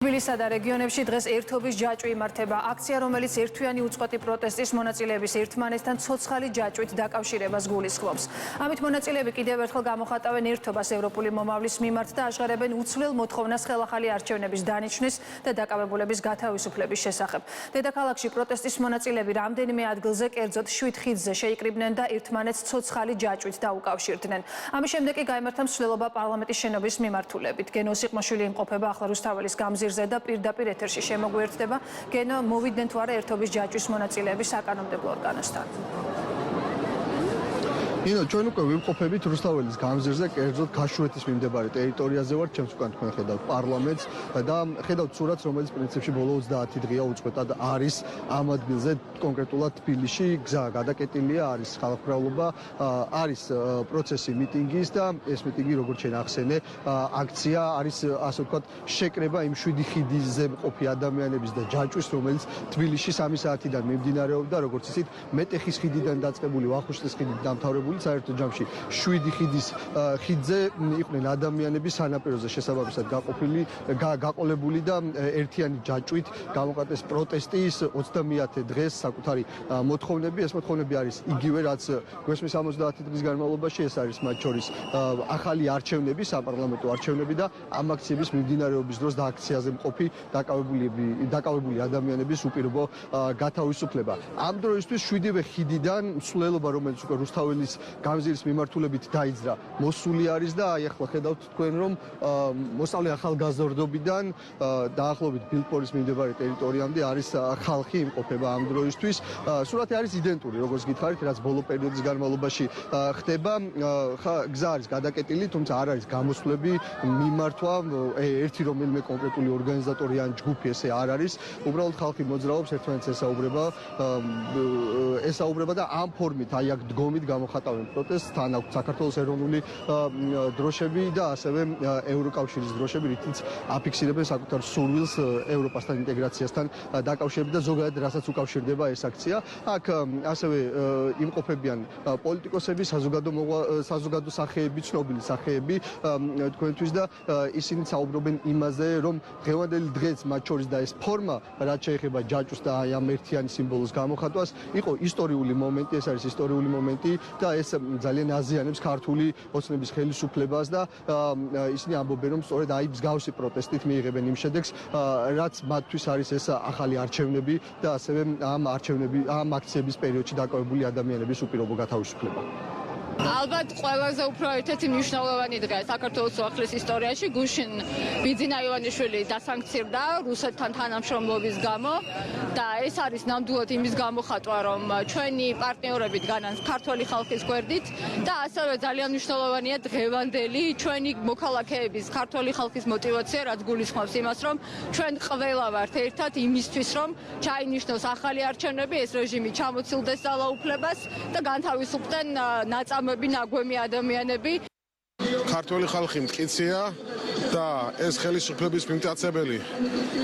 თბილისსა და რეგიონებში დღეს ერთობის ჯაჭვი იმართება. აქცია, რომელიც ერთთვიანი უწყვეტი პროტესტის მონაწილეების ერთმანეთთან ცოცხალი ჯაჭვით დაკავშირებას გულისხმობს. ამით მონაწილეები კიდევ ერთხელ გამოხატავენ ერთობას ევროპული მომავლის მიმართ და აშღერებენ უცვლელ მოთხოვნას ხელახალი არჩევნების დანიშნვის და დაკავებულების გათავისუფლების შესახებ. დედაქალაქში პროტესტის მონაწილეები რამდენიმე ადგილზე, კერძოდ 7 ხიდზე შეიკრიბნენ და ერთმანეთს ცოცხალი ჯაჭვით დაუკავშირდნენ. ამის შემდეგ კი გაიმართა მსვლელობა პარლამენტის შენობის მიმართულებით. გენო სიყმაშვილი იმყოფება ახლა რუსთაველის გამზირზე და პირდაპირ ეთერში შემოგვიერთდება. გენო, მოვიდნენ თუ არა ერთობის ჯაჭვის მონაწილეები საკანონმდებლო ორგანოსთან? ჩვენ უკვე ვიმყოფებით რუსთაველის გამზირზე, კერძოდ ქაშვეთის მიმდებარე ტერიტორიაზე ვართ, ჩემს უკან თქვენ ხედავთ პარლამენტს და ხედავთ სურათს, რომელიც პრინციპში ბოლო 30 დღეა უწყვეტად არის ამ ადგილზე, კონკრეტულად თბილისში. გზა გადაკეტილია, არის ხალხმრავლობა, არის პროცესი მიტინგის და ეს მიტინგი, როგორც შენ ახსენე, აქცია არის, ასე ვთქვათ, შეკრება იმ 7 ხიდზე მყოფი ადამიანების და ჯაჭვის, რომელიც თბილისში 3 საათიდან მიმდინარეობდა, როგორც ისიც მეტეხის ხიდიდან დაწყებული, ვახუშტის ხიდით დამთავრებული საერთო ჯამში 7 ხიდზე იყვნენ ადამიანები სანაპიროზე შესაბამისად გაყოლებული და ერთიანი ჯაჭვით გამოყენეს პროტესტის 30-ე დღეს საკუთარი მოთხოვნები. ეს მოთხოვნები არის იგივე, რაც გვესმის 70 დღის განმავლობაში. ეს არის მათ შორის ახალი არჩევნები, საპარლამენტო არჩევნები და ამ აქციების მიმდინარეობის დროს და აქციაზე მყოფი დაკავებული ადამიანების უპირობო გათავისუფლება. ამ დროისთვის 7-ვე ხიდიდან მსვლელობა, რომელიც უკვე რუსთაველის გამზირის მიმართულებით დაიძრა, მოსული არის და აი ახლა ხედავთ თქვენ, რომ მოსწავლე ახალგაზრდობიდან დაახლოებით ბილპორის მიმდებარე ტერიტორიამდე არის ხალხი იმყოფება ამ დროისთვის. სურათი არის იდენტური, როგორც გითხარით, რაც ბოლო პერიოდის განმავლობაში ხდება. გზა არის გადაკეტილი, თუმცა არ არის გამოსვლები, მიმართვა, ერთი რომელიმე კონკრეტული ორგანიზატორი ან ჯგუფი ესე არ არის. უბრალოდ ხალხი მოძრაობს, ერთმანეთს ესაუბრება და ამ ფორმით, აი აქ დგომით გამოხატავენ პროტესტს. თან აქვს საქართველოს ეროვნული დროშები და ასევე ევროკავშირის დროშები, რითიც აფიქსირებენ საკუთარ სურვილს ევროპასთან ინტეგრაციასთან დაკავშირებით და ზოგადად რასაც უკავშირდება ეს აქცია. აქ ასევე იმყოფებიან პოლიტიკოსები, საზოგადო სახეები, ცნობილი სახეები თქვენთვის და ისინი საუბრობენ იმაზე, რომ დღევანდელი დღეც მათ შორის და ეს ფორმა, რაც შეეხება ჯაჭვს და აი ამ ერთიანი სიმბოლოს გამოხატვას, იყო ისტორიული მომენტი. ეს არის ისტორიული მომენტი და ეს ძალიან აზიანებს ქართული ოცნების ხელისუფლებას და ისინი ამბობენ, რომ სწორედ აი მსგავსი პროტესტით მიიღებენ იმ შედეგს, რაც მათთვის არის ეს ახალი არჩევნები და ასევე ამ აქციების პერიოდში დაკავებული ადამიანების უპირობო გათავისუფლება. ალბათ ყველაზე უფრო ერთ-ერთი მნიშვნელოვანი დღეა საქართველოს უახლეს ისტორიაში. გუშინ ბიძინა ივანიშვილი დასანქცირდა რუსეთთან თანამშრომლობის გამო და ეს არის ნამდვილად იმის გამოხატვა, რომ ჩვენი პარტნიორები დგანან ქართული ხალხის გვერდით და ასევე ძალიან მნიშვნელოვანია დღევანდელი ჩვენი მოქალაქეების, ქართული ხალხის мотиваცია, რაც გულისხმობს იმას, რომ ჩვენ ყველა ვართ ერთად იმისთვის, რომ ჩაინიშნოს ახალი არჩევნები, ეს რეჟიმი ჩამოცილდეს ძალაუფლებას და განთავისუფლდნენ ნაგვემი ადამიანები. ქართული ხალხი მტკიცეა და ეს ხელისუფლების მიმტაცებელი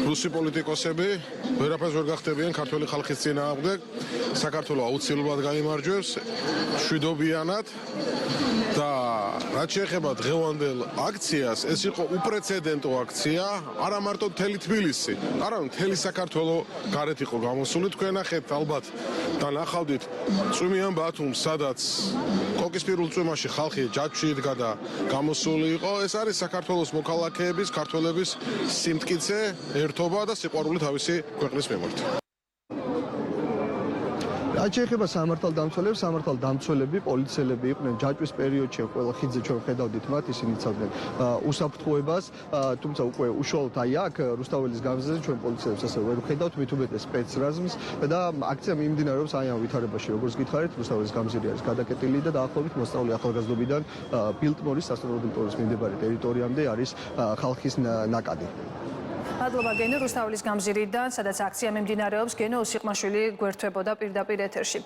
რუსი პოლიტიკოსები ვერაფერს ვერ გახდებიან ქართული ხალხის წინააღმდეგ. საქართველო აუცილებლად გაიმარჯვებს მშვიდობიანად და რაც შეეხება დღევანდელ აქციას, ეს იყო უპრეცედენტო აქცია, არა მარტო მთელი თბილისი, არამედ მთელი საქართველო გარეთ იყო გამოსული. თქვენ ნახეთ ალბათ და ნახავდით წვიმიან ბათუმს, სადაც კოკისპირულ წვიმაში ხალხი ჯაჭვში იდგა და გამოსული იყო. ეს არის საქართველოს მოქალაქეების, ქართველების სიმტკიცე, ერთობა და სიყვარული თავისი ქვეყნის მიმართ. რაც შეეხება სამართალდამცველები, პოლიციელები იყვნენ ჯაჭვის პერიოდში, ყველა ხიდზე ჩვენ ხედავდით მათ, ისინი იცავდნენ უსაფრთხოებას, თუმცა უკვე უშუალოდ აი აქ რუსთაველის გამზირზე ჩვენ პოლიციელებს ასე ვერ ვხედავთ, მით უმეტეს სპეცრაზმს და აქცია მიმდინარეობს აი ამ ვითარებაში, როგორც გითხარით, რუსთაველის გამზირი არის გადაკეტილი და დაახლოებით მოსწავლე ახალგაზრდობიდან ბილტმორის სასწავლებლო ბილტმორის მიმდებარე ტერიტორიამდე არის ხალხის ნაკადი. მადლობა გენო, რუსთაველის გამზირიდან, სადაც აქცია მიმდინარეობს, გენო სიყმაშვილი გვერდებოდა პირდაპირ ეთერში.